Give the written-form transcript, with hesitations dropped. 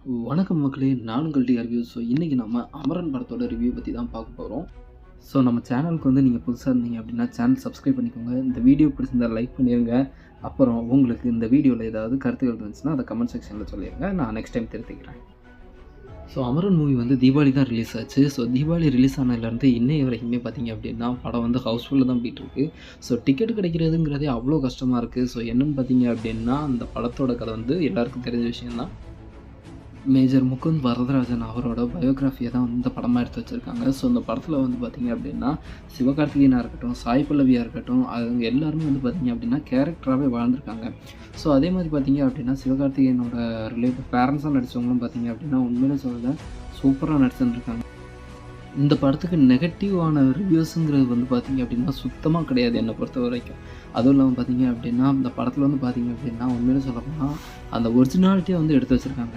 வணக்கம் மக்களே! நான் உங்கள் ரிவ்யூ. இன்றைக்கி நம்ம அமரன் படத்தோட ரிவ்யூ பற்றி தான் பார்க்க போகிறோம். நம்ம சேனலுக்கு நீங்கள் புதுசாக இருந்தீங்க அப்படின்னா சேனல் சப்ஸ்கிரைப் பண்ணிக்கோங்க. இந்த வீடியோ பிடிச்சிருந்தா லைக் பண்ணிடுங்க. அப்புறம் உங்களுக்கு இந்த வீடியோவில் ஏதாவது கருத்துக்கள் இருந்துச்சுன்னா அதை கமெண்ட் செக்ஷனில் சொல்லிடுங்க. நான் நெக்ஸ்ட் டைம் திருத்திக்கிறேன். அமரன் மூவி தீபாவளி தான் ரிலீஸ் ஆச்சு. தீபாவளி ரிலீஸ் ஆனதுலேருந்து இன்னைய வரைக்குமே பார்த்தீங்க அப்படின்னா படம் ஹவுஸ்ஃபுல்லாக தான் போயிட்டுருக்கு. டிக்கெட் கிடைக்கிறதுங்கிறதே அவ்வளோ கஷ்டமாக இருக்குது. என்னென்னு பார்த்தீங்க அப்படின்னா அந்த படத்தோட கதை எல்லாருக்கும் தெரிஞ்ச விஷயம் தான். மேஜர் முகுந்த் வரதராஜன் அவரோட பயோகிராஃபியை தான் இந்த படமாக எடுத்து வச்சுருக்காங்க. இந்த படத்தில் பார்த்தீங்க அப்படின்னா சிவகார்த்திகேயனாக இருக்கட்டும், சாய் பல்லவியாக இருக்கட்டும், அவங்க எல்லாருமே பார்த்தீங்க அப்படின்னா கேரக்டராகவே வாழ்ந்துருக்காங்க. அதே மாதிரி பார்த்தீங்க அப்படின்னா சிவகார்த்திகேயனோட பேரண்ட்ஸாக நடித்தவங்களும் பார்த்தீங்க அப்படின்னா உண்மையிலே சொல்ல சூப்பராக நடிச்சுருக்காங்க. இந்த படத்துக்கு நெகட்டிவான ரிவ்யூஸுங்கிறது பார்த்தீங்க அப்படின்னா சுத்தமாக கிடையாது என்னை பொறுத்த வரைக்கும். அதுவும் இல்லாமல் பார்த்தீங்க அப்படின்னா இந்த படத்தில் பார்த்தீங்க அப்படின்னா உண்மையிலே சொல்லப்போனால் அந்த ஒரிஜினாலிட்டியை எடுத்து வச்சுருக்காங்க.